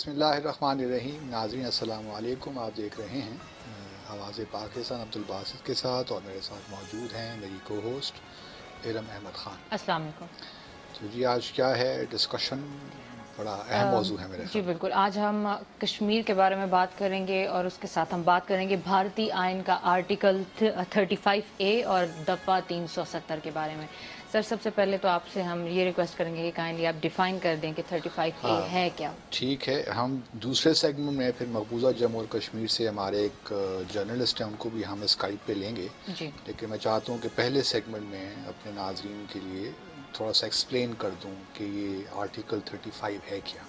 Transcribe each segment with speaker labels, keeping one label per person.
Speaker 1: بسم اللہ الرحمن الرحیم. ناظرین السلام علیکم. آپ دیکھ رہے ہیں آواز پاکستان عبدالباسط کے ساتھ، اور میرے ساتھ موجود ہیں میری کو ہوسٹ ارم احمد خان.
Speaker 2: السلام علیکم.
Speaker 1: تو جی آج کیا ہے ڈسکشن؟ بڑا اہم موضوع ہے میرے
Speaker 2: جی
Speaker 1: خیال.
Speaker 2: بالکل، آج ہم کشمیر کے بارے میں بات کریں گے، اور اس کے ساتھ ہم بات کریں گے بھارتی آئین کا آرٹیکل 35A اور دفعہ 370 کے بارے میں. سر سب سے پہلے تو آپ سے ہم یہ ریکویسٹ کریں گے کہ کائنڈلی آپ ڈیفائن کر دیں کہ 35A ہے کیا.
Speaker 1: ٹھیک ہے، ہم دوسرے سیگمنٹ میں پھر مقبوضہ جموں اور کشمیر سے ہمارے ایک جرنلسٹ ہیں، ان کو بھی ہم اسکائپ پہ لیں گے.
Speaker 2: جی
Speaker 1: لیکن میں چاہتا ہوں کہ پہلے سیگمنٹ میں اپنے ناظرین کے لیے تھوڑا سا ایکسپلین کر دوں کہ یہ آرٹیکل 35 ہے کیا.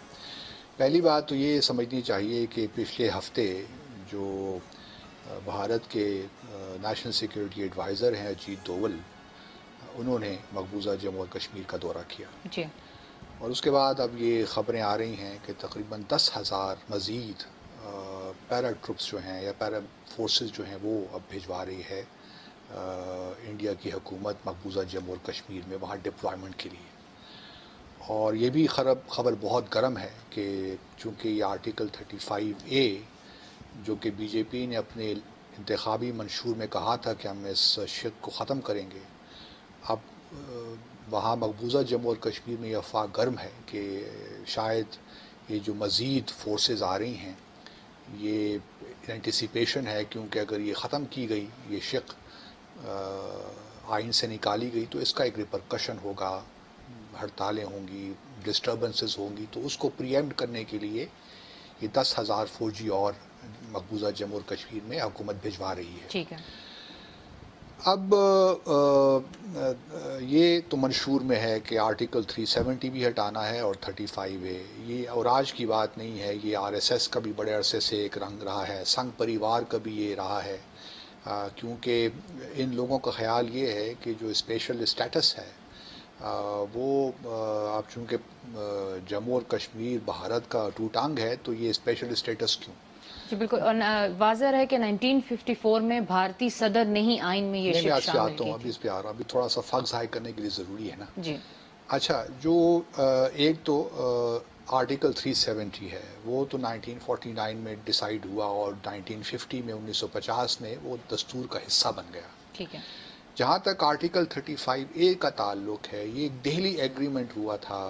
Speaker 1: پہلی بات تو یہ سمجھنی چاہیے کہ پچھلے ہفتے جو بھارت کے نیشنل سیکیورٹی ایڈوائزر ہیں اجیت دوول، انہوں نے مقبوضہ جموں اور کشمیر کا دورہ کیا.
Speaker 2: جی
Speaker 1: اور اس کے بعد اب یہ خبریں آ رہی ہیں کہ تقریباً 10,000 مزید پیرا ٹروپس جو ہیں یا پیرا فورسز جو ہیں وہ اب بھجوا رہی ہے انڈیا کی حکومت مقبوضہ جموں اور کشمیر میں، وہاں ڈپلائمنٹ کے لیے. اور یہ بھی خبر بہت گرم ہے کہ چونکہ یہ آرٹیکل 35A جو کہ بی جے پی نے اپنے انتخابی منشور میں کہا تھا کہ ہم اس شق کو ختم کریں گے، اب وہاں مقبوضہ جموں اور کشمیر میں یہ افواہ گرم ہے کہ شاید یہ جو مزید فورسز آ رہی ہیں، یہ اینٹیسپیشن ہے، کیونکہ اگر یہ ختم کی گئی، یہ شق آئین سے نکالی گئی، تو اس کا ایک ریپرکشن ہوگا، ہڑتالیں ہوں گی، ڈسٹربنسز ہوں گی. تو اس کو پریمپٹ کرنے کے لیے یہ 10,000 فوجی اور مقبوضہ جموں اور کشمیر میں حکومت بھجوا رہی ہے.
Speaker 2: ٹھیک ہے.
Speaker 1: اب یہ تو منشور میں ہے کہ آرٹیکل 370 بھی ہٹانا ہے اور 35A. یہ اور آج کی بات نہیں ہے، یہ RSS کا بھی بڑے عرصے سے ایک رنگ رہا ہے، سنگھ پریوار کا بھی یہ رہا ہے، کیونکہ ان لوگوں کا خیال یہ ہے کہ جو اسپیشل اسٹیٹس ہے وہ اب چونکہ جموں اور کشمیر بھارت کا ٹوٹ انگ ہے، تو یہ اسپیشل اسٹیٹس کیوں؟
Speaker 2: جی بالکل، اور واضح ہے کہ 1954 میں بھارتی صدر نے ہی آئین میں یہ
Speaker 1: میں
Speaker 2: شق
Speaker 1: آج سے
Speaker 2: شامل
Speaker 1: آتا
Speaker 2: کی
Speaker 1: ہوں،
Speaker 2: تھی.
Speaker 1: ابھی اس پہ آ رہا ہوں، ابھی تھوڑا سا فقز ہائی کرنے کے لیے ضروری ہے نا.
Speaker 2: جی
Speaker 1: اچھا، جو ایک تو آرٹیکل 370 ہے، وہ تو 1949 میں ڈیسائیڈ ہوا، اور 1950 میں 1950 میں وہ دستور کا حصہ بن گیا.
Speaker 2: ٹھیک ہے.
Speaker 1: جہاں تک آرٹیکل 35A کا تعلق ہے، یہ ایک دہلی ایگریمنٹ ہوا تھا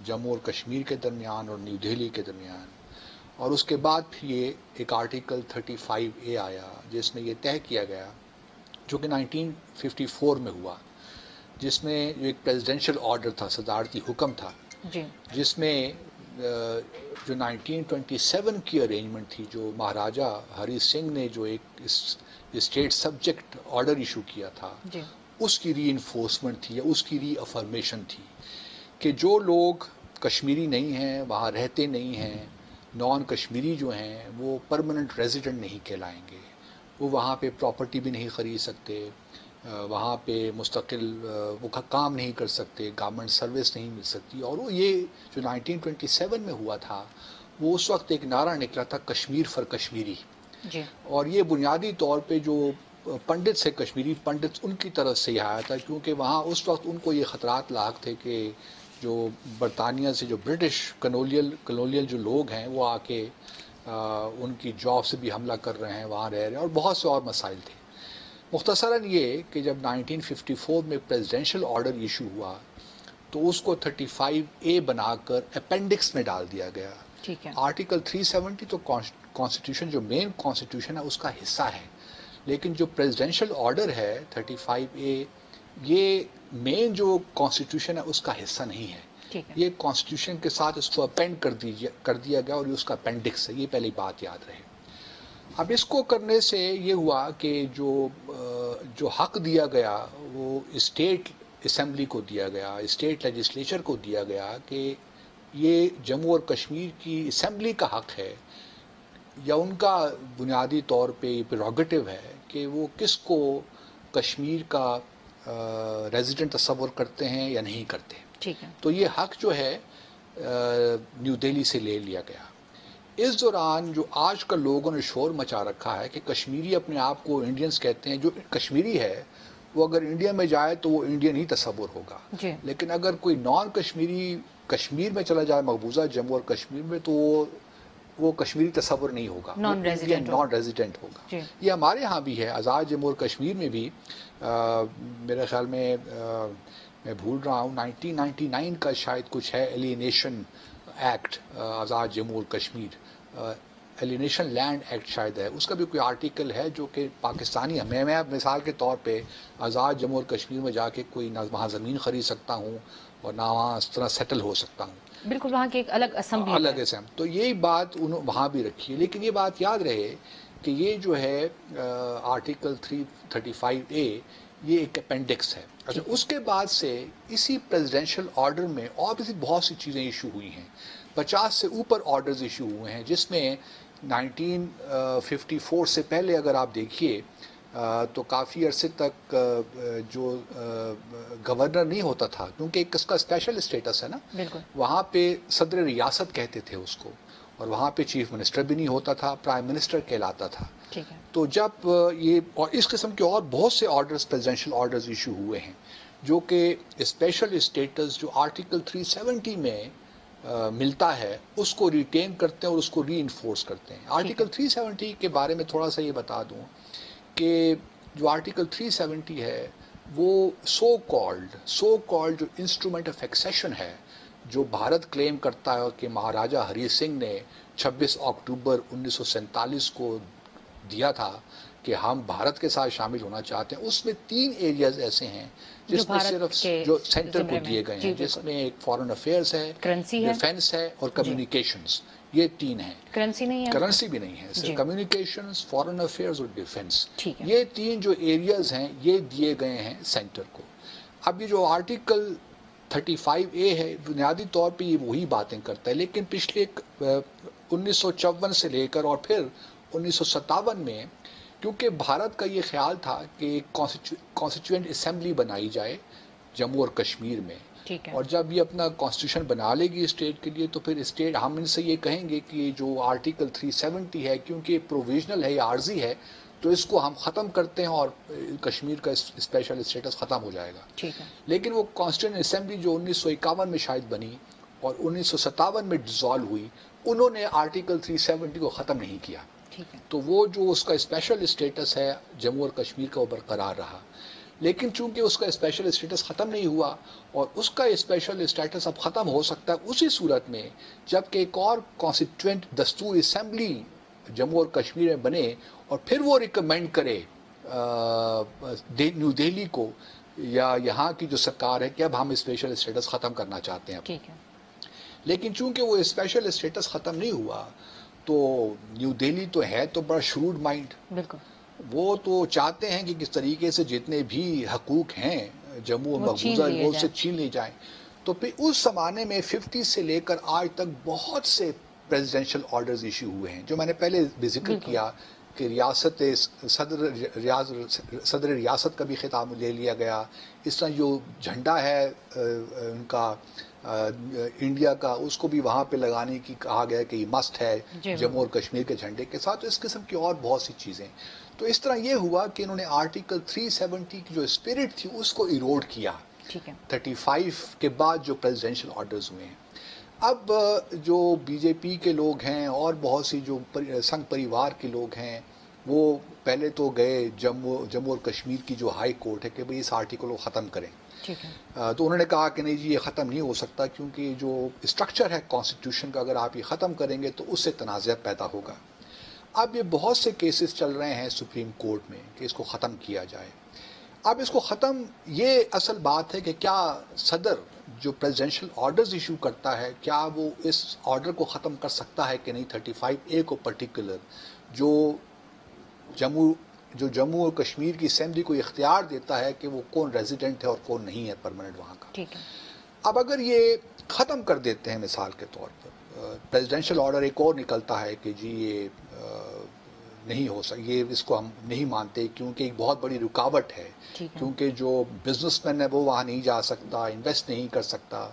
Speaker 1: جموں اور کشمیر کے درمیان اور نیو دہلی کے درمیان، اور اس کے بعد پھر یہ ایک آرٹیکل 35A آیا جس میں یہ طے کیا گیا، جو کہ 1954 میں ہوا، جس میں ایک پریزیڈینشل آرڈر تھا، صدارتی حکم تھا،
Speaker 2: جی
Speaker 1: جس میں جو 1927 کی ارینجمنٹ تھی، جو مہاراجہ ہری سنگھ نے جو ایک اسٹیٹ سبجیکٹ آرڈر ایشو کیا تھا،
Speaker 2: جی
Speaker 1: اس کی ری انفورسمنٹ تھی یا اس کی ری افرمیشن تھی کہ جو لوگ کشمیری نہیں ہیں، وہاں رہتے نہیں ہیں، نان کشمیری جو ہیں وہ پرماننٹ ریزیڈنٹ نہیں کہلائیں گے، وہ وہاں پہ پراپرٹی بھی نہیں خرید سکتے، وہاں پہ مستقل وہ کام نہیں کر سکتے، گورنمنٹ سروس نہیں مل سکتی. اور وہ یہ جو 1927 میں ہوا تھا، وہ اس وقت ایک نعرہ نکلا تھا کشمیر فار کشمیری.
Speaker 2: جی
Speaker 1: اور یہ بنیادی طور پہ جو پنڈت سے کشمیری پنڈت ان کی طرف سے یہ آیا تھا، کیونکہ وہاں اس وقت ان کو یہ خطرات لاحق تھے کہ جو برطانیہ سے جو برٹش کلونیل جو لوگ ہیں وہ آ کے ان کی جاب سے بھی حملہ کر رہے ہیں، وہاں رہ رہے ہیں، اور بہت سے اور مسائل تھے. مختصراً یہ کہ جب 1954 میں پریزیڈینشل آرڈر ایشو ہوا، تو اس کو 35A بنا کر اپینڈکس میں ڈال دیا گیا.
Speaker 2: ٹھیک ہے.
Speaker 1: آرٹیکل 370 تو کانسٹیٹیوشن جو مین کانسٹیٹیوشن ہے اس کا حصہ ہے، لیکن جو پریزیڈینشل آرڈر ہے 35A، یہ مین جو کانسٹیٹیوشن ہے اس کا حصہ نہیں ہے.
Speaker 2: ٹھیک ہے.
Speaker 1: یہ کانسٹیٹیوشن کے ساتھ اس کو اپینڈ کر دیا گیا، اور یہ اس کا اپینڈکس ہے. یہ پہلی بات یاد رہے. اب اس کو کرنے سے یہ ہوا کہ جو حق دیا گیا وہ اسٹیٹ اسمبلی کو دیا گیا، اسٹیٹ لیجسلیچر کو دیا گیا، کہ یہ جموں اور کشمیر کی اسمبلی کا حق ہے یا ان کا بنیادی طور پہ یہ پریروگیٹو ہے کہ وہ کس کو کشمیر کا ریزیڈنٹ تصور کرتے ہیں یا نہیں کرتے.
Speaker 2: ٹھیک ہے.
Speaker 1: تو یہ حق جو ہے نیو دہلی سے لے لیا گیا. اس دوران جو آج کل لوگوں نے شور مچا رکھا ہے کہ کشمیری اپنے آپ کو انڈینز کہتے ہیں، جو کشمیری ہے وہ اگر انڈیا میں جائے تو وہ انڈین ہی تصور ہوگا.
Speaker 2: جی
Speaker 1: لیکن اگر کوئی نان کشمیری کشمیر میں چلا جائے، مقبوضہ جموں اور کشمیر میں، تو وہ وہ کشمیری تصور نہیں ہوگا،
Speaker 2: نان
Speaker 1: ریزیڈنٹ ہوگا. یہ ہمارے ہاں بھی ہے. آزاد جموں اور کشمیر میں بھی میرے خیال میں میں بھول رہا ہوں 1999 کا شاید کچھ ہے ایلینیشن ایکٹ آزاد جموں اور کشمیر، ایلینیشن لینڈ ایکٹ شاید ہے، اس کا بھی کوئی آرٹیکل ہے جو کہ پاکستانی میں مثال کے طور پہ آزاد جموں اور کشمیر میں جا کے کوئی نہ وہاں زمین خرید سکتا ہوں اور نہ وہاں اس طرح سیٹل ہو سکتا ہوں.
Speaker 2: بالکل، وہاں کی ایک الگ اسمبلی ہے.
Speaker 1: تو یہی بات انہوں وہاں بھی رکھی ہے. لیکن یہ بات یاد رہے کہ یہ جو ہے آرٹیکل 335A یہ ایک اپینڈکس ہے. اچھا، اس کے بعد سے اسی پریزیڈینشیل آرڈر میں اور بھی بہت سی چیزیں ایشو ہوئی ہیں. 50 سے اوپر آرڈرز ایشو ہوئے ہیں، جس میں 1954 سے پہلے اگر آپ دیکھیے تو کافی عرصے تک جو گورنر نہیں ہوتا تھا، کیونکہ اس کا اسپیشل اسٹیٹس ہے نا، وہاں پہ صدر ریاست کہتے تھے اس کو، اور وہاں پہ چیف منسٹر بھی نہیں ہوتا تھا، پرائم منسٹر کہلاتا تھا. تو جب یہ اور اس قسم کے اور بہت سے آرڈرز پریزیڈینشیل آرڈرز ایشو ہوئے ہیں جو کہ اسپیشل اسٹیٹس جو آرٹیکل 370 میں ملتا ہے اس کو ریٹین کرتے ہیں اور اس کو ری انفورس کرتے ہیں. آرٹیکل 370 کے بارے میں تھوڑا سا یہ بتا دوں کہ جو آرٹیکل 370 ہے وہ سو کالڈ جو انسٹرومنٹ آف ایکسیشن ہے جو بھارت کلیم کرتا ہے کہ مہاراجا ہری سنگھ نے 26 اکتوبر 1947 کو دیا تھا کہ ہم بھارت کے ساتھ شامل ہونا چاہتے ہیں. اس میں 3 ایریاز ایسے ہیں جس میں صرف جو سینٹر کو دیے گئے ہیں، جس میں ایک فارن افیئرز ہے، ڈیفینس ہے اور کمیونیکیشنز. یہ 3 ہیں. کرنسی بھی نہیں ہے، صرف کمیونیکیشنز، فارن افیئرز اور ڈیفینس. یہ 3 جو ایریاز ہیں یہ دیے گئے ہیں سینٹر کو. اب یہ جو آرٹیکل 35A ہے بنیادی طور پہ یہ وہی باتیں کرتا ہے، لیکن پچھلے 1954 سے لے کر اور پھر 1957 میں کیونکہ بھارت کا یہ خیال تھا کہ ایک کانسٹیٹیوئنٹ اسمبلی بنائی جائے جموں اور کشمیر میں، اور جب یہ اپنا کانسٹیٹیوشن بنا لے گی اسٹیٹ کے لیے تو پھر اسٹیٹ ہم ان سے یہ کہیں گے کہ جو آرٹیکل 370 ہے کیونکہ یہ پروویژنل ہے، یہ عارضی ہے، تو اس کو ہم ختم کرتے ہیں اور کشمیر کا اسپیشل اسٹیٹس ختم ہو جائے گا. لیکن وہ کانسٹیٹیوئنٹ اسمبلی جو 1951 میں شاید بنی اور 1957 میں ڈیزالو ہوئی، انہوں نے آرٹیکل 370 کو ختم نہیں کیا. تو وہ جو اس کا اسپیشل اسٹیٹس ہے جموں اور کشمیر کا وہ برقرار رہا. لیکن چونکہ اس کا اسپیشل اسٹیٹس ختم نہیں ہوا اور اس کا اسپیشل اسٹیٹس اب ختم ہو سکتا ہے اسی صورت میں جب کہ ایک اور کانسٹیٹیوئنٹ دستور اسمبلی جموں اور کشمیر میں بنے اور پھر وہ ریکمینڈ کرے نیو دہلی کو یا یہاں کی جو سرکار ہے کہ اب ہم اسپیشل اسٹیٹس ختم کرنا چاہتے ہیں. لیکن چونکہ وہ اسپیشل اسٹیٹس ختم نہیں ہوا تو نیو دہلی تو ہے تو بڑا شروڈ مائنڈ، وہ تو چاہتے ہیں کہ کس طریقے سے جتنے بھی حقوق ہیں جموں اور مقبوضہ وہ سے چھین لی جائیں. تو پھر اس زمانے میں 50 سے لے کر آج تک بہت سے پریزیڈینشیل آرڈرز ایشو ہوئے ہیں جو میں نے پہلے بھی ذکر کیا کہ ریاست صدر ریاست کا بھی خطاب لے لیا گیا. اس طرح جو جھنڈا ہے ان کا انڈیا کا اس کو بھی وہاں پہ لگانے کی کہا گیا کہ یہ مسٹ ہے جموں اور کشمیر کے جھنڈے کے ساتھ. اس قسم کی اور بہت سی چیزیں. تو اس طرح یہ ہوا کہ انہوں نے آرٹیکل 370 کی جو اسپرٹ تھی اس کو ایروڈ کیا 35 کے بعد جو پریزیڈینشیل آرڈرز ہوئے ہیں. اب جو بی جے پی کے لوگ ہیں اور بہت سی جو سنگھ پریوار کے لوگ ہیں وہ پہلے تو گئے جموں اور کشمیر کی جو ہائی کورٹ ہے کہ بھئی اس آرٹیکل کو ختم کریں. تو انہوں نے کہا کہ نہیں جی یہ ختم نہیں ہو سکتا کیونکہ جو اسٹرکچر ہے کانسٹیٹیوشن کا اگر آپ یہ ختم کریں گے تو اس سے تنازع پیدا ہوگا. اب یہ بہت سے کیسز چل رہے ہیں سپریم کورٹ میں کہ اس کو ختم کیا جائے. اب اس کو ختم، یہ اصل بات ہے کہ کیا صدر جو پریزیڈینشیل آرڈرز ایشو کرتا ہے کیا وہ اس آرڈر کو ختم کر سکتا ہے کہ نہیں. 35A کو پرٹیکولر جو جموں اور کشمیر کی اسمبلی کو اختیار دیتا ہے کہ وہ کون ریزیڈنٹ ہے اور کون نہیں ہے پرماننٹ وہاں کا. اب اگر یہ ختم کر دیتے ہیں مثال کے طور پر پریزیڈینشیل آرڈر ایک اور نکلتا ہے کہ جی یہ نہیں ہو سکتا، یہ اس کو ہم نہیں مانتے کیونکہ ایک بہت بڑی رکاوٹ ہے، کیونکہ جو بزنس مین ہے وہ وہاں نہیں جا سکتا، انویسٹ نہیں کر سکتا.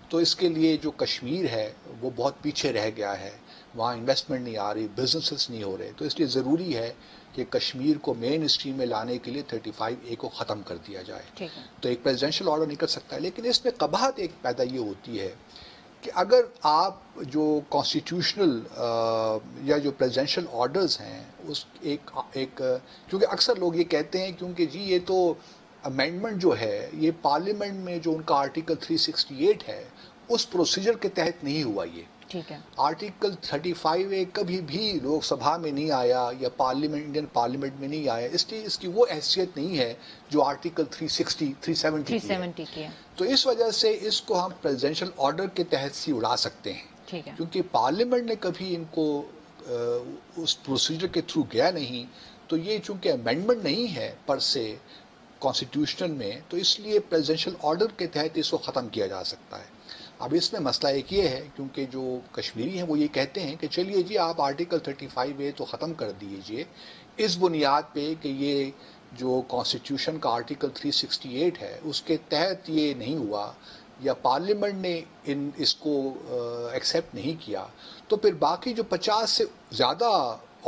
Speaker 1: تو اس کے لیے جو کشمیر ہے وہ بہت پیچھے رہ گیا ہے، وہاں انویسٹمنٹ نہیں آ رہی، بزنسز نہیں ہو رہے. تو اس لیے ضروری ہے کہ کشمیر کو مین اسٹریم میں لانے کے لیے 35A کو ختم کر دیا جائے. تو ایک پریزیڈینشیل آرڈر نہیں کر سکتا ہے. لیکن اس میں قباحت ایک پیدا یہ ہوتی ہے کہ اگر آپ جو کانسٹیٹیوشنل یا جو پریزیڈنشل آرڈرز ہیں اس ایک کیونکہ اکثر لوگ یہ کہتے ہیں کیونکہ جی یہ تو امینڈمنٹ جو ہے یہ پارلیمنٹ میں جو ان کا آرٹیکل 368 ہے اس پروسیجر کے تحت نہیں ہوا. یہ
Speaker 2: ٹھیک ہے.
Speaker 1: آرٹیکل 35A کبھی بھی لوک سبھا میں نہیں آیا یا انڈین پارلیمنٹ میں نہیں آیا, اس لیے اس کی وہ حیثیت نہیں ہے جو آرٹیکل 370 کی ہے. تو اس وجہ سے اس کو ہم پریزیڈنشل آرڈر کے تحت سے اڑا سکتے ہیں, کیونکہ پارلیمنٹ نے کبھی ان کو اس پروسیجر کے تھرو گیا نہیں. تو یہ چونکہ امینڈمنٹ نہیں ہے پر سے کانسٹیٹیوشنل میں, تو اس لیے پریزیڈنشل آرڈر کے تحت اس کو ختم کیا جا سکتا ہے. اب اس میں مسئلہ ایک یہ ہے کیونکہ جو کشمیری ہیں وہ یہ کہتے ہیں کہ چلیے جی آپ آرٹیکل 35A تو ختم کر دیجئے اس بنیاد پہ کہ یہ جو کانسٹیٹیوشن کا آرٹیکل 368 ہے اس کے تحت یہ نہیں ہوا یا پارلیمنٹ نے اس کو ایکسیپٹ نہیں کیا, تو پھر باقی جو 50 سے زیادہ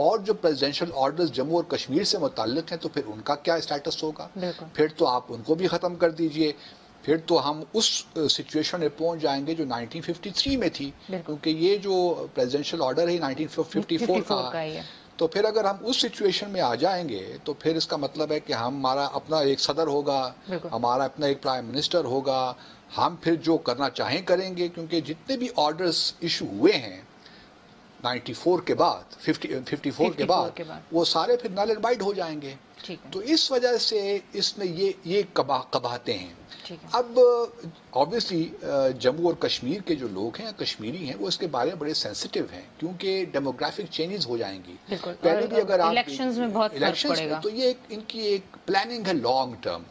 Speaker 1: اور جو پریزیڈنشل آرڈرز جموں اور کشمیر سے متعلق ہیں تو پھر ان کا کیا اسٹیٹس ہوگا؟ پھر تو آپ ان کو بھی ختم کر دیجئے. پھر تو ہم اس سچویشن میں پہنچ جائیں گے جو 1953 میں تھی, کیونکہ یہ جو پریزیڈنشل آرڈر ہے 1954 کا ہے. تو پھر اگر ہم اس سچویشن میں آ جائیں گے تو پھر اس کا مطلب ہے کہ ہمارا اپنا ایک صدر ہوگا, ہمارا اپنا ایک پرائم منسٹر ہوگا, ہم پھر جو کرنا چاہیں کریں گے, کیونکہ جتنے بھی آرڈرز ایشو ہوئے ہیں 94 کے بعد 54 کے بعد وہ سارے پھر نل اینڈ وائڈ ہو جائیں گے. تو اس وجہ سے اس میں یہ قباہتیں ہیں. اب obviously جموں اور کشمیر کے جو لوگ ہیں کشمیری ہیں وہ اس کے بارے میں بڑے سینسٹیو ہیں کیونکہ ڈیموگرافک چینجز ہو جائیں گی. پہلے بھی اگر آپ
Speaker 2: الیکشنز میں بہت فرق پڑے گا,
Speaker 1: تو یہ ان کی ایک پلاننگ ہے لانگ ٹرم.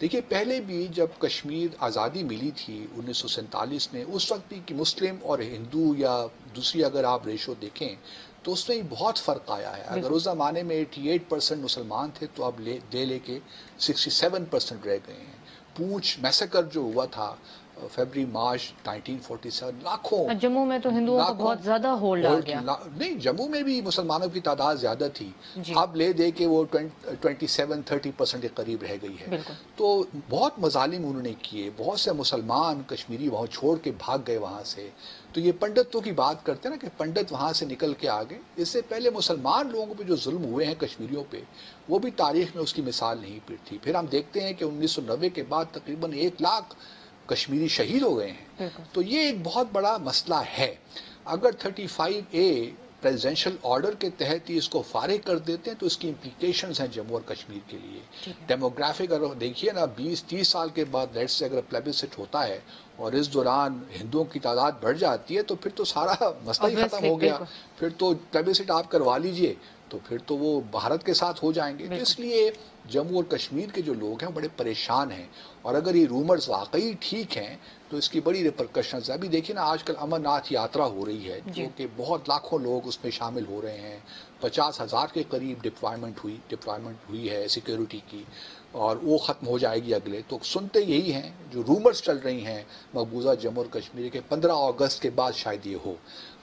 Speaker 1: دیکھیے پہلے بھی جب کشمیر آزادی ملی تھی 1947 میں, اس وقت بھی کہ مسلم اور ہندو یا دوسری اگر آپ ریشو دیکھیں تو اس میں بہت فرق آیا ہے. اگر اس زمانے میں 88% مسلمان تھے تو اب لے کے 67% رہ گئے ہیں. پونچھ میسیکر جو ہوا تھا فیبری مارچ 1947 لاکھوں,
Speaker 2: جموں میں تو ہندوؤں کو بہت زیادہ ہولڈ آ گیا.
Speaker 1: نہیں, جموں میں بھی مسلمانوں کی تعداد زیادہ تھی, اب لے دے کے وہ 27-30% کے قریب رہ گئی ہے. تو بہت مظالم انہوں نے کیے, بہت سے مسلمان کشمیری وہاں چھوڑ کے بھاگ گئے وہاں سے. تو یہ پنڈتوں کی بات کرتے ہیں نا کہ پنڈت وہاں سے نکل کے آگے, اس سے پہلے مسلمان لوگوں پہ جو ظلم ہوئے ہیں کشمیریوں پہ وہ بھی تاریخ میں اس کی مثال نہیں تھی. پھر ہم دیکھتے ہیں کہ 1990 کے بعد تقریباً 1 لاکھ کشمیری شہید ہو گئے ہیں. تو یہ ایک بہت بڑا مسئلہ ہے. اگر 35A پریزیڈنشل آرڈر کے تحت ہی اس کو فارغ کر دیتے ہیں تو اس کی امپلیکیشنز ہیں جموں اور کشمیر کے لیے. ڈیموگرافک اگر دیکھیے نا 20-30 سال کے بعد لیٹ سے اگر پلیبسٹ ہوتا ہے اور اس دوران ہندوؤں کی تعداد بڑھ جاتی ہے تو پھر تو سارا مسئلہ ہی ختم ہو گیا. پھر تو پلیبسٹ آپ کروا لیجئے تو پھر تو وہ بھارت کے ساتھ ہو جائیں گے. اس لیے جموں اور کشمیر کے جو لوگ ہیں بڑے پریشان ہیں, اور اگر یہ رومرز واقعی ٹھیک ہیں تو اس کی بڑی ریپرکشنز. ابھی دیکھیں نا آج کل امرناتھ یاترا ہو رہی ہے جو کہ بہت لاکھوں لوگ اس میں شامل ہو رہے ہیں, 50,000 کے قریب ڈپلائمنٹ ہوئی ہے سیکیورٹی کی, اور وہ ختم ہو جائے گی اگلے. تو سنتے یہی ہیں جو رومرز چل رہی ہیں مقبوضہ جموں اور کشمیر کے 15 اگست کے بعد شاید یہ ہو.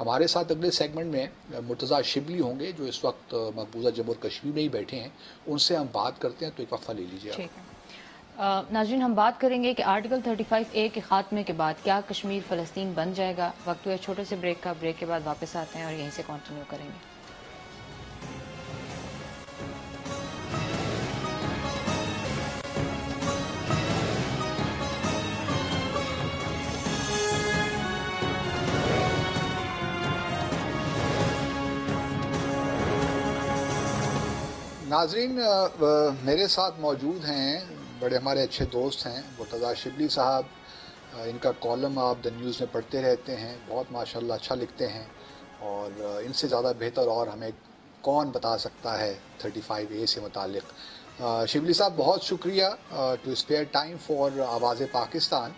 Speaker 1: ہمارے ساتھ اگلے سیگمنٹ میں مرتضیٰ شبلی ہوں گے جو اس وقت مقبوضہ جموں اور کشمیر میں ہی بیٹھے ہیں, ان سے ہم بات کرتے ہیں. تو ایک وقفہ لے لیجیے آپ.
Speaker 2: ناظرین ہم بات کریں گے کہ آرٹیکل 35A کے خاتمے کے بعد کیا کشمیر فلسطین بن جائے گا. وقت ہوئے چھوٹے سے بریک کا, بریک کے بعد واپس آتے ہیں اور یہیں سے کنٹینیو کریں گے.
Speaker 1: ناظرین میرے ساتھ موجود ہیں بڑے ہمارے اچھے دوست ہیں مرتضیٰ شبلی صاحب. ان کا کالم آپ دا نیوز میں پڑھتے رہتے ہیں, بہت ماشاءاللہ اچھا لکھتے ہیں, اور ان سے زیادہ بہتر اور ہمیں کون بتا سکتا ہے 35A سے متعلق. شبلی صاحب بہت شکریہ ٹو اسپیئر ٹائم فار آواز پاکستان.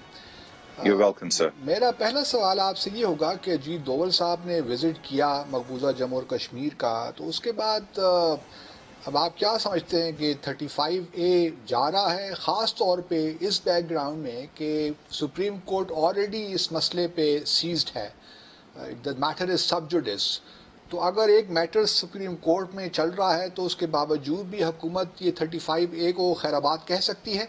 Speaker 3: You're welcome, sir.
Speaker 1: میرا پہلا سوال آپ سے یہ ہوگا کہ جی دوول صاحب نے وزٹ کیا مقبوضہ جموں اور کشمیر کا, تو اس کے بعد اب آپ کیا سمجھتے ہیں کہ 35A جا رہا ہے, خاص طور پہ اس بیک گراؤنڈ میں کہ سپریم کورٹ آلریڈی اس مسئلے پہ سیزڈ ہے, the matter is sub judice. تو اگر ایک میٹر سپریم کورٹ میں چل رہا ہے تو اس کے باوجود بھی حکومت یہ 35A کو خیر آباد کہہ سکتی ہے؟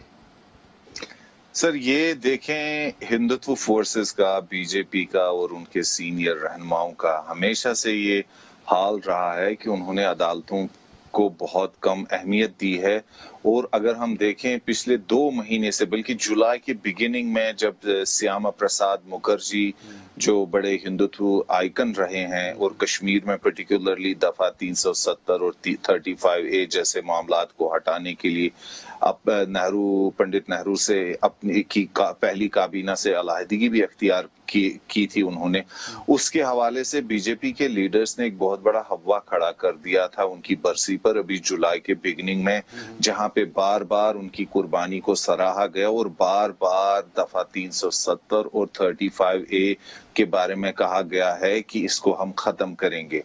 Speaker 3: سر یہ دیکھیں ہندوتو فورسز کا، بی جے پی کا اور ان کے سینئر رہنماؤں کا ہمیشہ سے یہ حال رہا ہے کہ انہوں نے عدالتوں کو بہت کم اہمیت دی ہے. اور اگر ہم دیکھیں پچھلے 2 مہینے سے، بلکہ جولائی کے بگننگ میں جب سیاما پرساد مکھرجی جو بڑے ہندوتو آئیکن رہے ہیں اور کشمیر میں پرٹیکولرلی دفعہ 370 اور 35A جیسے معاملات کو ہٹانے کے لیے اب پنڈت نہرو سے اپنی پہلی کابینہ سے علیحدگی بھی اختیار کی تھی انہوں نے، اس کے حوالے سے بی جے پی کے لیڈرز نے ایک بہت بڑا ہوا کھڑا کر دیا تھا ان کی برسی پر ابھی جولائی کے بگننگ میں، جہاں پہ بار بار ان کی قربانی کو سراہا گیا اور بار بار دفعہ 370 اور 35A کے بارے میں کہا گیا ہے کہ اس کو ہم ختم کریں گے.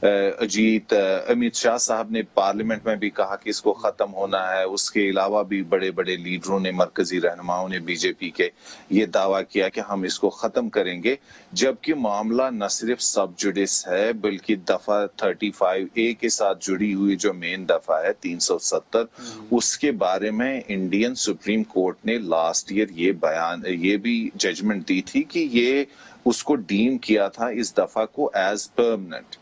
Speaker 3: امت شاہ صاحب نے پارلیمنٹ میں بھی کہا کہ اس کو ختم ہونا ہے. اس کے علاوہ بھی بڑے بڑے لیڈروں نے، مرکزی رہنماؤں نے بی جے پی کے یہ دعویٰ کیا کہ ہم اس کو ختم کریں گے، جبکہ معاملہ نہ صرف سب جوڈس ہے بلکہ دفعہ 35A کے ساتھ جڑی ہوئی جو مین دفعہ ہے 370، اس کے بارے میں انڈین سپریم کورٹ نے لاسٹ ایئر یہ بھی ججمنٹ دی تھی کہ یہ اس کو ڈیم کیا تھا اس دفعہ کو ایز پرماننٹ.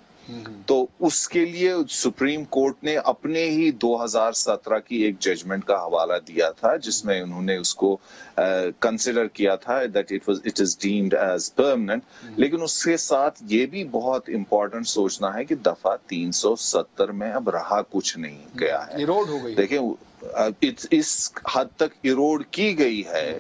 Speaker 3: تو اس کے لیے سپریم کورٹ نے اپنے ہی 2017 کی ایک ججمنٹ کا حوالہ دیا تھا جس میں انہوں نے اس کو کنسیڈر کیا تھا that it is deemed as permanent. لیکن اس کے ساتھ یہ بھی بہت امپورٹنٹ سوچنا ہے کہ دفعہ 370 میں اب رہا کچھ نہیں گیا ہے،
Speaker 1: ایروڈ ہو گئی،
Speaker 3: دیکھیں اس حد تک ایروڈ کی گئی ہے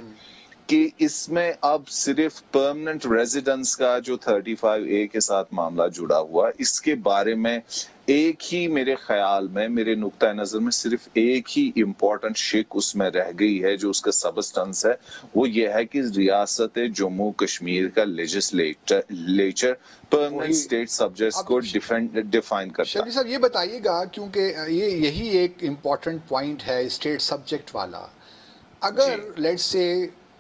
Speaker 3: کہ اس میں اب صرف پرماننٹ ریزیڈنس کا جو 35A کے ساتھ معاملہ جڑا ہوا، اس کے بارے میں ایک ہی میرے خیال میں، میرے نقطۂ نظر میں صرف ایک ہی امپورٹنٹ شک اس میں رہ گئی ہے جو اس کا سبسٹنس ہے، وہ یہ ہے کہ ریاست جموں کشمیر کا لیجسلیچر پرماننٹ اسٹیٹ سبجیکٹس کو ڈیفائن کرتا ہے.
Speaker 1: شبیر صاحب یہ بتائیے گا، کیونکہ یہی ایک امپورٹنٹ پوائنٹ ہے اسٹیٹ سبجیکٹ والا. اگر لیٹس سے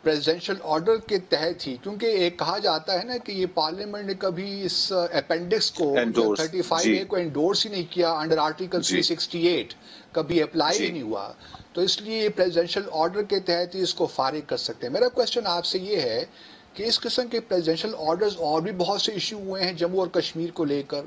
Speaker 1: پریزیڈنشل آرڈر کے تحت ہی، کیونکہ ایک کہا جاتا ہے نا کہ یہ پارلیمنٹ نے کبھی اس اپینڈکس کو 35A کو انڈورس ہی نہیں کیا انڈر آرٹیکل 368، کبھی اپلائی ہی نہیں ہوا، تو اس لیے پریزیڈنشل آرڈر کے تحت ہی اس کو فارغ کر سکتے ہیں. میرا کوشچن آپ سے یہ ہے کہ اس قسم کے پریزیڈنشل آرڈرز اور بھی بہت سے ایشو ہوئے ہیں جموں اور کشمیر کو لے کر،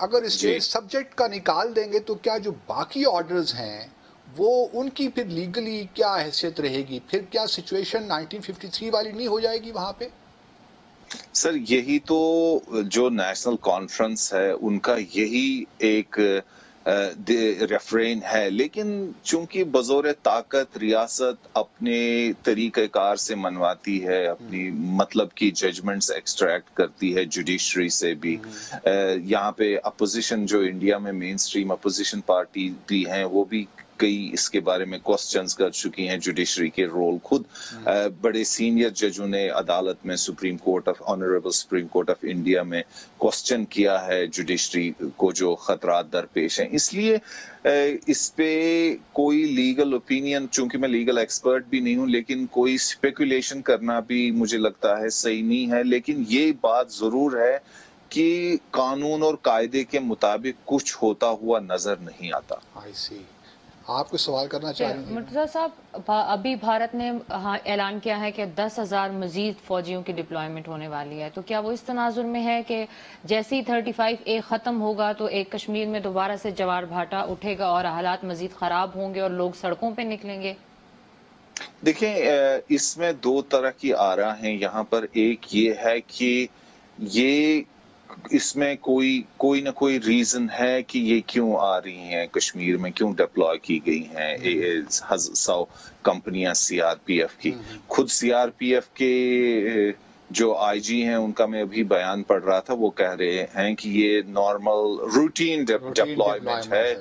Speaker 1: اگر اسٹیٹ سبجیکٹ کا نکال دیں گے تو کیا جو باقی آرڈرز ہیں وہ ان کی پھر لیگلی کیا حیثیت رہے گی؟ پھر کیا سچویشن 1953 والی نہیں ہو جائے گی وہاں پہ؟
Speaker 3: سر یہی تو جو نیشنل کانفرنس ہے ان کا یہی ایک ریفرین ہے، لیکن چونکہ بزور طاقت ریاست اپنے طریقہ کار سے منواتی ہے، اپنی مطلب کی ججمنٹس ایکسٹریکٹ کرتی ہے جوڈیشری سے بھی. یہاں پہ اپوزیشن جو انڈیا میں مین اسٹریم اپوزیشن پارٹی بھی ہیں وہ بھی کئی اس کے بارے میں کوسچنز کر چکی ہیں جوڈیشری کے رول. خود بڑے سینئر ججوں نے عدالت میں honourable supreme court of India میں کوسچن کیا ہے جوڈیشری کو جو خطرات درپیش ہیں. اس لیے اس پہ کوئی لیگل اوپینین، چونکہ میں لیگل ایکسپرٹ بھی نہیں ہوں، لیکن کوئی اسپیکولیشن کرنا بھی مجھے لگتا ہے صحیح نہیں ہے. لیکن یہ بات ضرور ہے کہ قانون اور قاعدے کے مطابق کچھ ہوتا ہوا نظر نہیں آتا.
Speaker 1: آپ کو سوال کرنا چاہ رہے ہیں
Speaker 2: مرتضیٰ صاحب؟ ابھی بھارت نے اعلان کیا ہے کہ 10,000 مزید فوجیوں کی ڈپلائمنٹ ہونے والی ہے، تو کیا وہ اس تناظر میں ہے کہ جیسے ہی 35A ختم ہوگا تو ایک کشمیر میں دوبارہ سے جوار بھاٹا اٹھے گا اور حالات مزید خراب ہوں گے اور لوگ سڑکوں پہ نکلیں گے؟
Speaker 3: دیکھیں اس میں 2 طرح کی آراء ہیں یہاں پر. ایک یہ ہے کہ یہ اس میں کوئی نہ کوئی ریزن ہے کہ یہ کیوں آ رہی ہیں کشمیر میں، کیوں ڈپلوائے کی گئی ہیں 100 کمپنیاں CRPF کی. خود CRPF کے جو آئی جی ہیں ان کا میں ابھی بیان پڑھ رہا تھا، وہ کہہ رہے ہیں کہ یہ نارمل روٹین ڈپلائمنٹ ہے.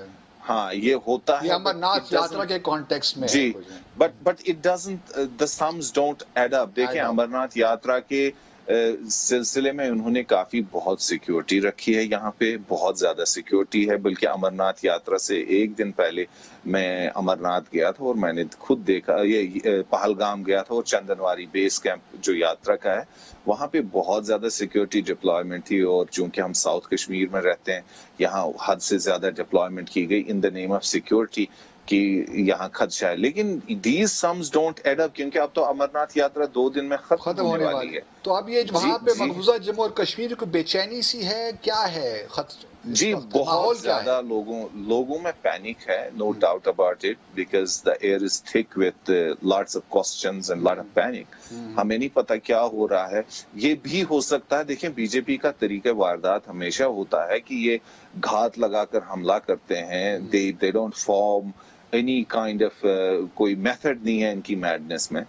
Speaker 3: ہاں یہ ہوتا ہے،
Speaker 1: یہ امرناتھ یاترا کے کانٹیکسٹ میں
Speaker 3: جی، but it doesn't, the sums don't add up. دیکھیں امرناتھ یاترا کے سلسلے میں انہوں نے بہت سیکیورٹی رکھی ہے، یہاں پہ بہت زیادہ سیکیورٹی ہے. بلکہ امرناتھ یاترا سے ایک دن پہلے میں امرناتھ گیا تھا اور میں نے خود دیکھا، یہ پہلگام گیا تھا اور چندنواری بیس کیمپ جو یاترا کا ہے وہاں پہ بہت زیادہ سیکیورٹی ڈپلائمنٹ تھی. اور چونکہ ہم ساؤتھ کشمیر میں رہتے ہیں، یہاں حد سے زیادہ ڈپلائمنٹ کی گئی ان دا نیم آف سیکیورٹی. کہ یہاں خدشہ ہے، لیکن these sums don't add up, کیونکہ اب تو امرناتھ یاترا 2 دن میں ختم ہونے والی ہے۔
Speaker 1: تو اب یہ وہاں پہ مقبوضہ جموں اور کشمیر کو بے چینی سی ہے، کیا ہے
Speaker 3: جی بہت زیادہ لوگوں میں پینک ہے، no doubt about it, because the year is thick with lots of questions and lot of panic. ہمیں نہیں پتا کیا ہو رہا ہے، یہ بھی ہو سکتا ہے، دیکھیں بی جے پی کا طریقہ واردات ہمیشہ ہوتا ہے کہ یہ گھات لگا کر حملہ کرتے ہیں، they don't form any kind of, کوئی میتھڈ نہیں ہے ان کی میڈنس میں۔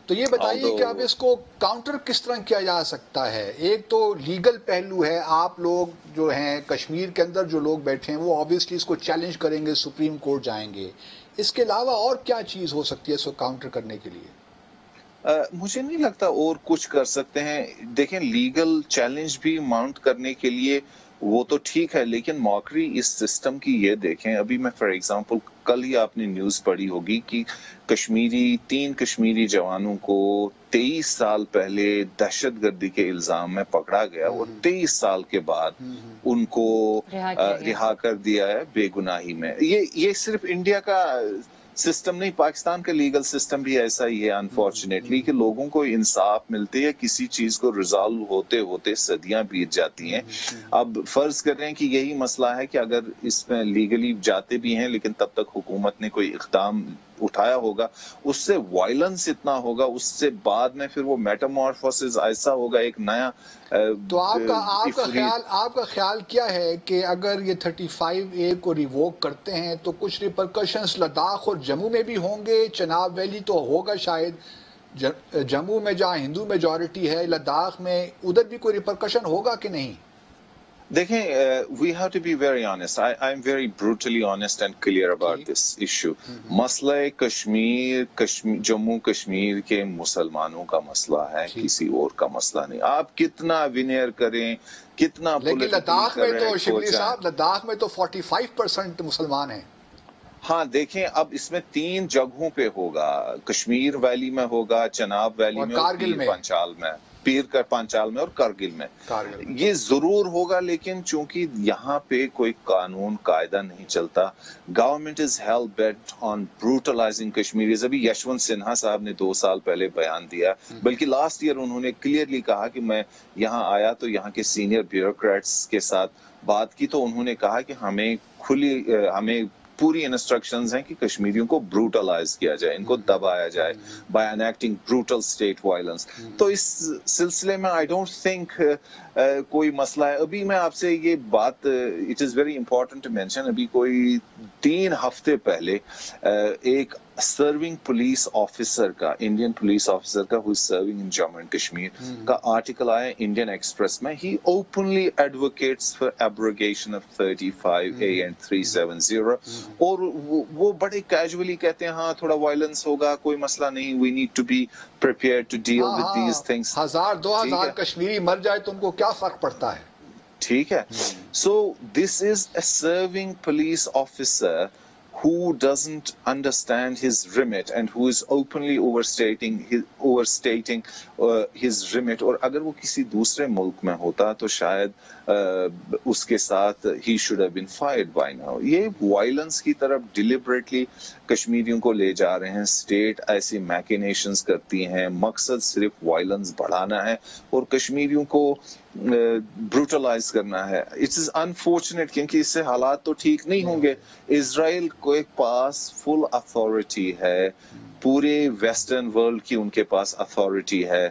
Speaker 1: تو یہ بتائیے کہ اب اس کو کاؤنٹر کس طرح کیا جا سکتا ہے؟ ایک تو لیگل پہلو ہے، آپ لوگ جو ہیں کشمیر کے اندر جو لوگ بیٹھے ہیں وہ آبویسلی اس کو چیلنج کریں گے، سپریم کورٹ جائیں گے، اس کے علاوہ اور کیا چیز ہو سکتی ہے اس کو کاؤنٹر کرنے کے لیے؟
Speaker 3: مجھے نہیں لگتا اور کچھ کر سکتے ہیں، دیکھیں لیگل چیلنج بھی ماؤنٹ کرنے کے لیے وہ تو ٹھیک ہے، لیکن موکری اس سسٹم کی یہ دیکھیں، ابھی میں فار ایگزامپل کل ہی آپ نے نیوز پڑھی ہوگی کہ 3 کشمیری جوانوں کو 23 سال پہلے دہشت گردی کے الزام میں پکڑا گیا اور 23 سال کے بعد ان کو رہا کر دیا ہے بے گناہی میں۔ یہ صرف انڈیا کا سسٹم نہیں، پاکستان کا لیگل سسٹم بھی ایسا ہی ہے انفارچونیٹلی، کہ لوگوں کو انصاف ملتے ہے، کسی چیز کو ریزالو ہوتے ہوتے صدیاں بیت جاتی ہیں۔ اب فرض کر رہے ہیں کہ یہی مسئلہ ہے کہ اگر اس میں لیگلی جاتے بھی ہیں لیکن تب تک حکومت نے کوئی اقدام اٹھایا ہوگا، اس سے وائلنس اتنا ہوگا، اس سے بعد میں پھر وہ میٹامورفوسس ایسا ہوگا، ایک نیا
Speaker 1: تو آپ کا خیال کیا ہے کہ اگر یہ 35A کو ریووک کرتے ہیں تو کچھ ریپرکشنز لداخ اور جموں میں بھی ہوں گے؟ چناب ویلی تو ہوگا شاید، جموں میں جہاں ہندو میجورٹی ہے، لداخ میں، ادھر بھی کوئی ریپرکشن ہوگا کہ نہیں؟
Speaker 3: دیکھیں we have to be very honest, I am very brutally honest and clear about this issue. مسئلہ جموں کشمیر کے مسلمانوں کا مسئلہ ہے، کسی اور کا مسئلہ نہیں۔ آپ کتنا وینئر کریں، کتنا
Speaker 1: لیکن لداخ میں تو شبلی صاحب، لداخ میں تو 45% مسلمان ہیں۔
Speaker 3: ہاں دیکھیں اب اس میں 3 جگہوں پہ ہوگا، کشمیر ویلی میں ہوگا، چناب ویلی میں اور پیر پانچال میں اور کرگل میں، یہ ضرور ہوگا، لیکن چونکہ یہاں پہ کوئی قانون قاعدہ نہیں چلتا، گورنمنٹ از ہیل بیٹ آن بروٹلائزنگ کشمیریز۔ ابھی یشونت سنہا صاحب نے 2 سال پہلے بیان دیا، بلکہ لاسٹ ایئر انہوں نے کلیئرلی کہا کہ میں یہاں آیا تو یہاں کے سینئر بیوروکریٹس کے ساتھ بات کی، تو انہوں نے کہا کہ ہمیں پوری انسٹرکشنز ہیں کہ کشمیریوں کو بروٹلائز کیا جائے، ان کو دبایا جائے بائی انیکٹنگ بروٹل اسٹیٹ وائلنس۔ تو اس سلسلے میں آئی ڈونٹ تھنک کوئی مسئلہ ہے۔ ابھی میں آپ سے یہ بات، it is very important to mention, ابھی کوئی 3 ہفتے پہلے ایک سرونگ پولیس آفیسر کا، انڈین پولیس آفیسر کا، who is serving in Jammu and Kashmir کا آرٹیکل آیا انڈین ایکسپریس میں۔ He openly advocates for abrogation of 35A and 370، اور وہ بڑے کیجولی کہتے ہیں ہاں تھوڑا وائلنس ہوگا، کوئی مسئلہ نہیں، we need to be prepared to deal with these things۔
Speaker 1: 1000-2000 Kashmiri مر جائے تو ان کو کیا فرق پڑتا ہے؟
Speaker 3: ٹھیک ہے، so this is a serving police officer who doesn't understand his remit and who is openly overstating his remit۔ اور اگر وہ کسی دوسرے ملک میں ہوتا تو شاید اس کے ساتھ he should have been fired by now۔ یہ وائلنس کی طرف ڈیلیبریٹلی کشمیریوں کو لے جا رہے ہیں، اسٹیٹ ایسی میکنیشنز کرتی ہیں، مقصد صرف وائلنس بڑھانا ہے اور کشمیریوں کو بروٹلائز کرنا ہے۔ اٹ از انفارچونیٹ، کیونکہ اس سے حالات تو ٹھیک نہیں ہوں گے۔ اسرائیل کے پاس فل اتھارٹی ہے، پورے ویسٹرن ورلڈ کی ان کے پاس اتھارٹی ہے،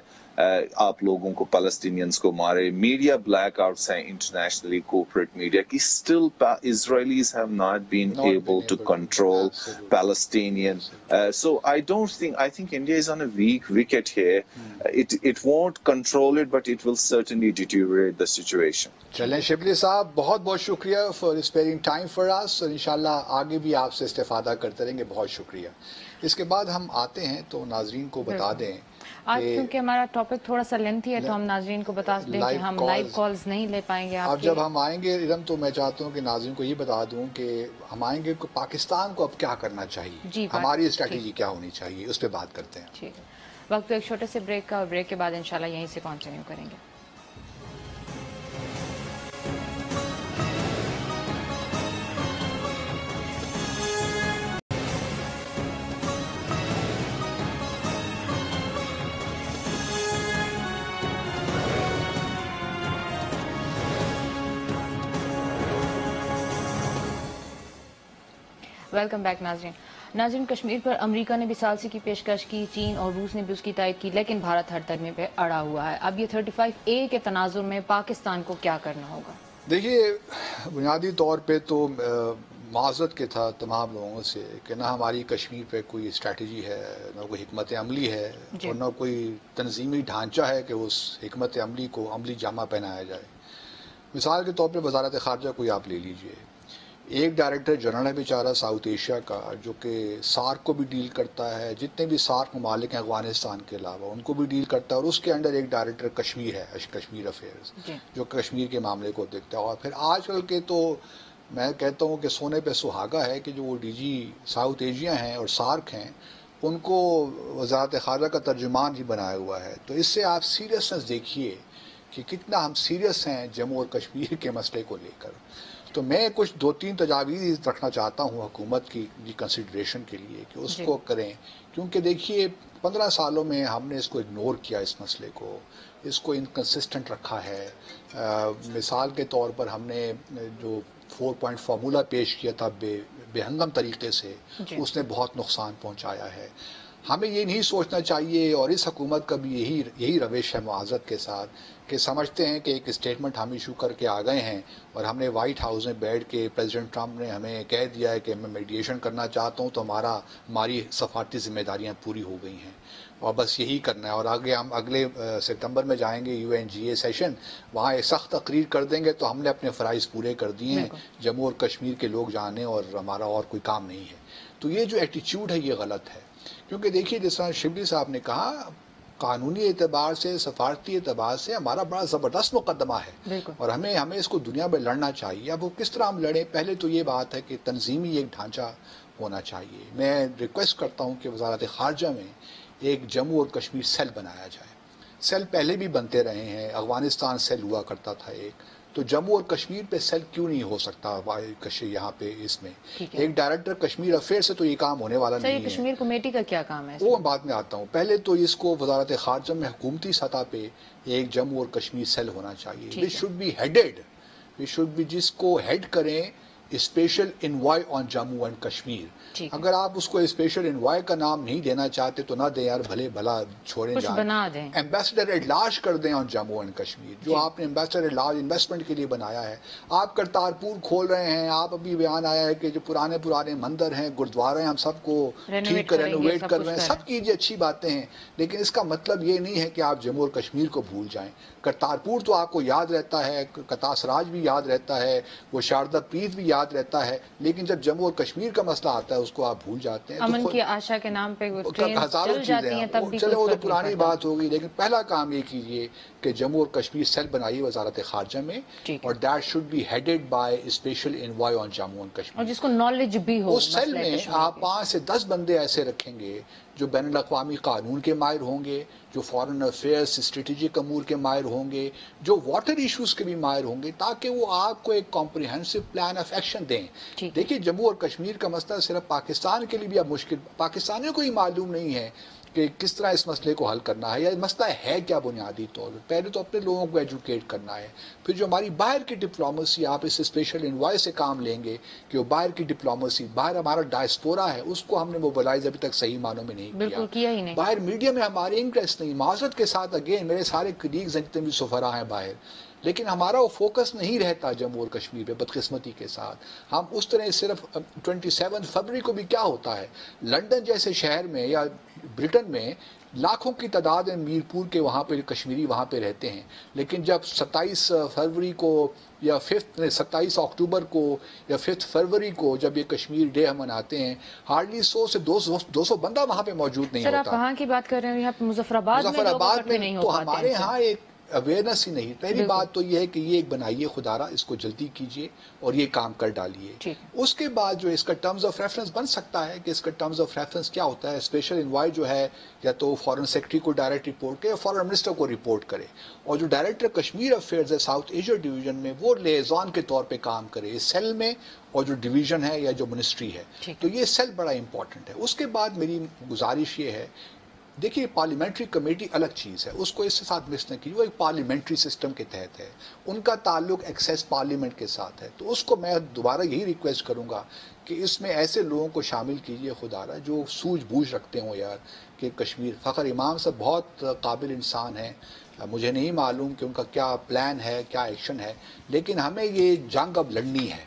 Speaker 3: آپ لوگوں کو، فلسطینینز کو مارے۔ میڈیا بلیک آؤٹس ہیں انٹرنیشنلی، کوپریٹ میڈیا کی، still Israelis have not been able to control Palestinian۔ So I think India is on a weak wicket here۔ It won't control it, but it will certainly deteriorate the situation۔
Speaker 1: چلیں شبلی صاحب، بہت بہت شکریہ for sparing time for us، اور انشاءاللہ آگے بھی آپ سے استفادہ کرتے رہیں گے۔ بہت شکریہ۔ اس کے بعد ہم آتے ہیں تو ناظرین کو بتا دیں،
Speaker 2: آج کیونکہ ہمارا ٹاپک تھوڑا سا لینتھی ہے تو ہم ناظرین کو بتا دیں کہ ہم لائیو کالز نہیں لے پائیں گے۔
Speaker 1: اب جب ہم آئیں گے ارم، تو میں چاہتا ہوں کہ ناظرین کو یہ بتا دوں کہ ہم آئیں گے کہ پاکستان کو اب کیا کرنا چاہیے، ہماری اسٹریٹجی کیا ہونی چاہیے، اس پہ بات کرتے ہیں۔
Speaker 2: ٹھیک ہے، وقت ایک چھوٹے سے بریک کا، اور بریک کے بعد انشاءاللہ یہیں سے کنٹینیو کریں گے۔ ویلکم بیک ناظرین کشمیر پر امریکہ نے بھی ثالثی کی پیشکش کی، چین اور روس نے بھی اس کی تائید کی، لیکن بھارت ہر ترمیم پہ اڑا ہوا ہے۔ اب یہ 35A کے تناظر میں پاکستان کو کیا کرنا ہوگا؟
Speaker 1: دیکھیے، بنیادی طور پہ تو معذرت کے تھا تمام لوگوں سے کہ نہ ہماری کشمیر پہ کوئی اسٹریٹجی ہے، نہ کوئی حکمت عملی ہے، اور نہ کوئی تنظیمی ڈھانچہ ہے کہ اس حکمت عملی کو عملی جامہ پہنایا جائے۔ مثال کے طور پہ وزارت خارجہ کوئی آپ لے لیجئے، ایک ڈائریکٹر جنرل ہے بیچارہ ساؤتھ ایشیا کا، جو کہ سارک کو بھی ڈیل کرتا ہے، جتنے بھی سارک ممالک ہیں افغانستان کے علاوہ ان کو بھی ڈیل کرتا ہے، اور اس کے انڈر ایک ڈائریکٹر کشمیر ہے، کشمیر افیئرز، جو کشمیر کے معاملے کو دیکھتا ہے۔ اور پھر آج کل کے تو میں کہتا ہوں کہ سونے پہ سہاگا ہے کہ جو وہ ڈی جی ساؤتھ ایشیا ہیں اور سارک ہیں، ان کو وزارت خارجہ کا ترجمان ہی بنایا ہوا ہے۔ تو اس سے آپ سیریسنس دیکھیے کہ کتنا ہم سیریس ہیں جموں اور کشمیر کے مسئلے کو لے کر۔ تو میں کچھ 2-3 تجاویز رکھنا چاہتا ہوں حکومت کی کنسیڈریشن کے لیے کہ اس کو کریں، کیونکہ دیکھیے 15 سالوں میں ہم نے اس کو اگنور کیا، اس مسئلے کو، اس کو انکنسسٹنٹ رکھا ہے۔ مثال کے طور پر ہم نے جو 4 پوائنٹ فارمولہ پیش کیا تھا بے ہنگم طریقے سے، اس نے بہت نقصان پہنچایا ہے۔ ہمیں یہ نہیں سوچنا چاہیے، اور اس حکومت کا بھی یہی روش ہے معذرت کے ساتھ، کہ سمجھتے ہیں کہ ایک اسٹیٹمنٹ ہم ایشو کر کے آ گئے ہیں، اور ہم نے وائٹ ہاؤس میں بیٹھ کے پریزیڈنٹ ٹرمپ نے ہمیں کہہ دیا ہے کہ میں میڈیشن کرنا چاہتا ہوں تو ہماری سفارتی ذمہ داریاں پوری ہو گئی ہیں، اور بس یہی کرنا ہے، اور آگے ہم اگلے ستمبر میں جائیں گے UNGA سیشن، وہاں ایک سخت تقریر کر دیں گے تو ہم نے اپنے فرائض پورے کر دیے ہیں، جموں اور کشمیر کے لوگ جانے، اور ہمارا اور کوئی کام نہیں ہے۔ تو یہ جو ایٹیچیوڈ ہے یہ غلط ہے، کیونکہ دیکھیے جس طرح شبلی صاحب نے کہا، قانونی اعتبار سے، سفارتی اعتبار سے ہمارا بڑا زبردست مقدمہ ہے، اور ہمیں اس کو دنیا میں لڑنا چاہیے۔ اب وہ کس طرح ہم لڑیں؟ پہلے تو یہ بات ہے کہ تنظیمی ایک ڈھانچہ ہونا چاہیے۔ میں ریکویسٹ کرتا ہوں کہ وزارت خارجہ میں ایک جموں اور کشمیر سیل بنایا جائے۔ سیل پہلے بھی بنتے رہے ہیں، افغانستان سیل ہوا کرتا تھا ایک، تو جموں اور کشمیر پہ سیل کیوں نہیں ہو سکتا؟ یہاں پہ اس میں ایک ڈائریکٹر کشمیر افیئر سے تو یہ کام ہونے والا نہیں ہے۔
Speaker 2: کشمیر کمیٹی کا کیا کام ہے؟
Speaker 1: وہ بعد میں آتا ہوں، پہلے تو اس کو وزارت خارجہ میں حکومتی سطح پہ ایک جموں اور کشمیر سیل ہونا چاہیے، وچ شوڈ بی ہیڈڈ، جس کو ہیڈ کریں special envoy on Jammu and Kashmir. اگر آپ اس کو اسپیشل انوائے کا نام نہیں دینا چاہتے تو نہ دیں یار، بھلا چھوڑیں، جائیں، ایمبیسڈر ایٹ لارج کر دیں آن جموں اینڈ کشمیر، جو آپ نے ایمبیسڈر ایٹ لارج انویسٹمنٹ کے لیے بنایا ہے۔ آپ کرتارپور کھول رہے ہیں، آپ ابھی بیان آیا ہے کہ جو پرانے مندر ہیں، گردوارے ہیں، ہم سب کو ٹھیک رینوویٹ کر رہے ہیں، سب کیجیے، اچھی باتیں ہیں، لیکن اس کا مطلب یہ نہیں ہے کہ آپ جموں اور کشمیر کو بھول جائیں۔ کرتارپور تو آپ کو یاد رہتا ہے، کتاس راج بھی یاد رہتا ہے، وہ شاردا پیت بھی یاد رہتا ہے، لیکن جب جموں اور کشمیر کا مسئلہ آتا ہے اس کو آپ بھول جاتے ہیں۔
Speaker 2: امن کی آشا کے نام پہ
Speaker 1: ہزاروں چیزیں ہیں، چلے وہ تو پرانی بات ہوگی، لیکن پہلا کام یہ کیجئے کہ جموں اور کشمیر سیل بنائیے وزارت خارجہ میں، اور that should be headed by special envoy on Jammu and Kashmir,
Speaker 2: اور جس کو نالج بھی ہو۔
Speaker 1: اس سیل میں آپ 5 سے 10 بندے ایسے رکھیں گے جو بین الاقوامی قانون کے ماہر ہوں گے، جو فارن افیئرس، اسٹریٹجک امور کے ماہر ہوں گے، جو واٹر ایشوز کے بھی ماہر ہوں گے، تاکہ وہ آپ کو ایک کمپریہنسو پلان آف ایکشن دیں۔ دیکھیے جموں اور کشمیر کا مسئلہ صرف پاکستان کے لیے بھی اب مشکل، پاکستانیوں کو ہی معلوم نہیں ہے کہ کس طرح اس مسئلے کو حل کرنا ہے، یا مسئلہ ہے کیا بنیادی طور پر۔ پہلے تو اپنے لوگوں کو ایجوکیٹ کرنا ہے، پھر جو ہماری باہر کی ڈپلومیسی، آپ اس اسپیشل انوائے سے کام لیں گے کہ وہ باہر کی ڈپلومیسی، باہر ہمارا ڈائسپورا ہے، اس کو ہم نے موبلائز ابھی تک صحیح معنوں میں نہیں کیا ہی نہیں۔ باہر میڈیا میں ہمارے انٹرسٹ نہیں، معذرت کے ساتھ اگین میرے سارے کلیگز جتنے بھی سفراء ہیں باہر، لیکن ہمارا وہ فوکس نہیں رہتا جموں اور کشمیر پہ، بدقسمتی کے ساتھ۔ ہم اس طرح صرف 27 فروری کو بھی کیا ہوتا ہے، لندن جیسے شہر میں یا برٹن میں لاکھوں کی تعداد میں میرپور کے وہاں پہ کشمیری وہاں پہ رہتے ہیں، لیکن جب 27 فروری کو یا 27 اکتوبر کو یا 5 فروری کو جب یہ کشمیر ڈے ہم مناتے ہیں، ہارڈلی 100 سے 200 بندہ وہاں پہ موجود نہیں ہوتا۔
Speaker 2: سر آپ کہاں کی بات کر رہے ہیں؟ یہاں پہ مظفر آباد میں
Speaker 1: تو ہمارے ہاں ایک اویئرنیس ہی نہیں۔ پہلی بات تو یہ ہے کہ یہ ایک بنائیے خدارا، اس کو جلدی کیجئے اور یہ کام کر ڈالیے۔ اس کے بعد جو اس کا ٹرمز آف ریفرنس بن سکتا ہے کہ اس کا ٹرمز آف ریفرنس کیا ہوتا ہے، اسپیشل انوائے جو ہے یا تو فارن سیکرٹری کو ڈائریکٹ رپورٹ کرے یا فارن منسٹر کو رپورٹ کرے، اور جو ڈائریکٹر کشمیر افیئرز ہے ساؤتھ ایشیا ڈویژن میں، وہ لیزان کے طور پہ کام کرے اس سیل میں، اور جو ڈویژن ہے یا جو منسٹری ہے، تو یہ سیل بڑا امپورٹنٹ ہے۔ اس کے بعد میری گزارش یہ ہے دیکھیے پارلیمنٹری کمیٹی الگ چیز ہے، اس کو اس کے ساتھ مکس نہ کیجیے، وہ ایک پارلیمنٹری سسٹم کے تحت ہے، ان کا تعلق ایکسیس پارلیمنٹ کے ساتھ ہے، تو اس کو میں دوبارہ یہی ریکویسٹ کروں گا کہ اس میں ایسے لوگوں کو شامل کیجیے خدا را جو سوجھ بوجھ رکھتے ہوں یار کہ کشمیر. فخر امام صاحب بہت قابل انسان ہیں، مجھے نہیں معلوم کہ ان کا کیا پلان ہے، کیا ایکشن ہے، لیکن ہمیں یہ جنگ اب لڑنی ہے.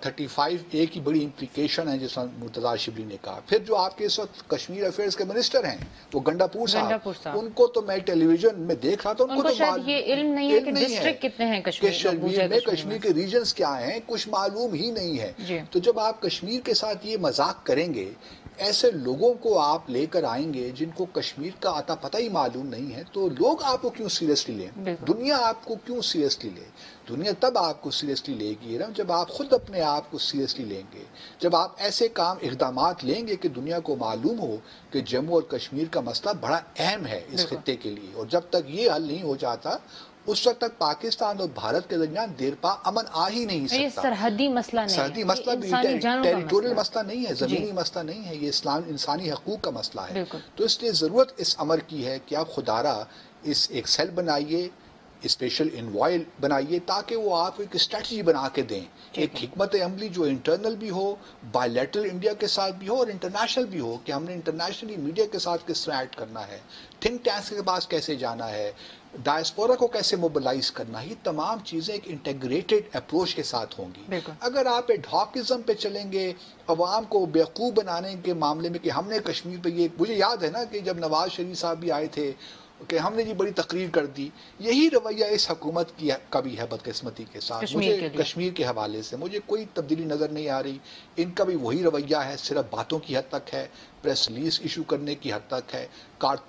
Speaker 1: 35A کی بڑی امپلیکیشن ہے جس مرتضیٰ شبلی نے کہا. پھر جو آپ کے اس وقت کشمیر افیئرز کے منسٹر ہیں وہ گنڈاپور صاحب، ان کو تو میں ٹیلی ویژن میں دیکھ رہا تھا، ان کو تو
Speaker 2: شاید یہ علم نہیں ہے کہ ڈسٹرکٹ کتنے ہیں
Speaker 1: کشمیر میں، کشمیر کے ریجنز کیا ہیں کچھ معلوم ہی نہیں ہے. تو جب آپ کشمیر کے ساتھ یہ مذاق کریں گے، ایسے لوگوں کو آپ لے کر آئیں گے جن کو کشمیر کا آتا پتہ ہی معلوم نہیں ہے، تو لوگ آپ کو کیوں سیریسلی لیں؟ دنیا آپ کو کیوں سیریسلی لے؟ دنیا تب آپ کو سیریسلی لے گی نا جب آپ خود اپنے آپ کو سیریسلی لیں گے، جب آپ ایسے اقدامات لیں گے کہ دنیا کو معلوم ہو کہ جموں اور کشمیر کا مسئلہ بڑا اہم ہے اس خطے کے لیے، اور جب تک یہ حل نہیں ہو جاتا اس وقت تک پاکستان اور بھارت کے درمیان دیر پا امن آ ہی نہیں سکتا.
Speaker 2: یہ سرحدی مسئلہ نہیں ہے،
Speaker 1: سرحدی مسئلہ بھی ٹیریٹوریل مسئلہ نہیں ہے، زمینی مسئلہ نہیں ہے، یہ انسانی حقوق کا مسئلہ ہے. تو اس لیے ضرورت اس امر کی ہے کہ آپ خدارہ اس ایک سیل بنائیے، اسپیشل انوائل بنائیے، تاکہ وہ آپ ایک اسٹریٹجی بنا کے دیں، ایک حکمت عملی جو انٹرنل بھی ہو، بائی لیٹرل انڈیا کے ساتھ بھی ہو اور انٹرنیشنل بھی ہو، کہ ہم نے انٹرنیشنلی میڈیا کے ساتھ کس طرح ایڈ کرنا ہے، تھنک ٹینکس کے پاس کیسے جانا ہے، ڈائسپورا کو کیسے موبلائز کرنا ہے. یہ تمام چیزیں ایک انٹیگریٹڈ اپروچ کے ساتھ ہوں گی. اگر آپ ایڈہاکزم پہ چلیں گے، عوام کو بیوقوف بنانے کے معاملے میں کہ ہم نے کشمیر پہ یہ، مجھے یاد ہے نا کہ جب نواز شریف صاحب بھی آئے تھے کہ ہم نے یہ بڑی تقریر کر دی، یہی رویہ اس حکومت کی کبھی ہے بدقسمتی کے ساتھ. مجھے کشمیر کے حوالے سے مجھے کوئی تبدیلی نظر نہیں آ رہی. ان کا بھی وہی رویہ ہے، صرف باتوں کی حد تک ہے، پریس ریلیز ایشو کرنے کی حد تک ہے.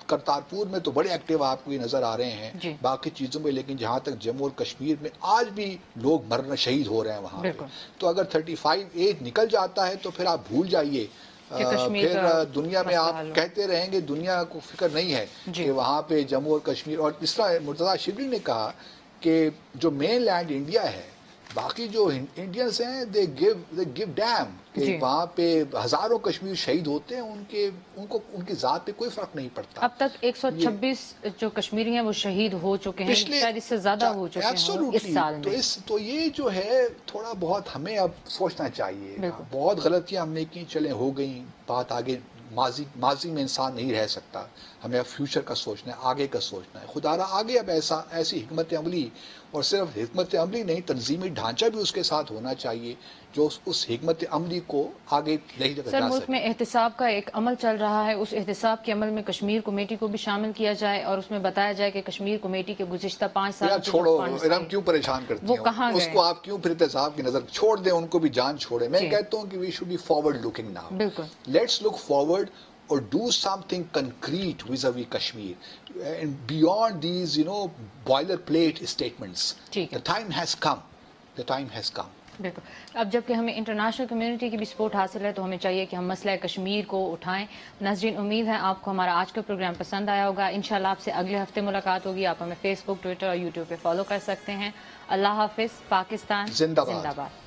Speaker 1: کرتارپور میں تو بڑے ایکٹیو آپ کو یہ نظر آ رہے ہیں، باقی چیزوں میں، لیکن جہاں تک جموں اور کشمیر میں آج بھی لوگ مرنا شہید ہو رہے ہیں وہاں پہ. تو اگر 35A نکل جاتا ہے تو پھر آپ بھول جائیے، پھر دنیا میں آپ کہتے رہیں گے دنیا کو فکر نہیں ہے کہ وہاں پہ جموں اور کشمیر. اور اس طرح مرتضیٰ شبلی نے کہا کہ جو مین لینڈ انڈیا ہے، باقی جو انڈینز ہیں دے گیو ڈیم، کہ وہاں پہ ہزاروں کشمیر شہید ہوتے ہیں، ان کی ذات پہ کوئی فرق نہیں پڑتا.
Speaker 2: اب تک 126 جو کشمیری ہیں وہ شہید ہو چکے ہیں، شاید اس سے زیادہ ہو چکے ہیں اس سال میں.
Speaker 1: تو یہ جو ہے تھوڑا بہت ہمیں اب سوچنا چاہیے. بہت غلطیاں ہم نے کی، چلیں ہو گئیں، بات آگے. ماضی میں انسان نہیں رہ سکتا، ہمیں اب فیوچر کا سوچنا ہے، آگے کا سوچنا ہے. خدا را آگے اب ایسی حکمت عملی، اور صرف حکمت عملی نہیں، تنظیمی ڈھانچہ بھی اس کے ساتھ ہونا چاہیے جو اس حکمت عملی کو آگے لے جا سکے.
Speaker 2: سر، ملک میں احتساب کا ایک عمل چل رہا ہے، اس احتساب کے عمل میں کشمیر کمیٹی کو بھی شامل کیا جائے اور اس میں بتایا جائے کہ کشمیر کمیٹی کے گزشتہ 5 سال
Speaker 1: چھوڑو، ارم کیوں پریشان کرتی ہیں اس کو، آپ کیوں پھر احتساب کی نظر چھوڑ دیں، ان کو بھی جان چھوڑیں. میں کہتا ہوں کہ we should be forward looking now.
Speaker 2: بالکل،
Speaker 1: let's look forward or do something concrete vis-a-vis Kashmir and beyond these boilerplate statements. The time has come.
Speaker 2: بالکل. اب جب کہ ہمیں انٹرنیشنل کمیونٹی کی بھی سپورٹ حاصل ہے تو ہمیں چاہیے کہ ہم مسئلہ کشمیر کو اٹھائیں. ناظرین، امید ہے آپ کو ہمارا آج کا پروگرام پسند آیا ہوگا. انشاءاللہ آپ سے اگلے ہفتے ملاقات ہوگی. آپ ہمیں فیس بک، ٹویٹر اور یوٹیوب پہ فالو کر سکتے ہیں. اللہ حافظ. پاکستان
Speaker 1: زندہ باد.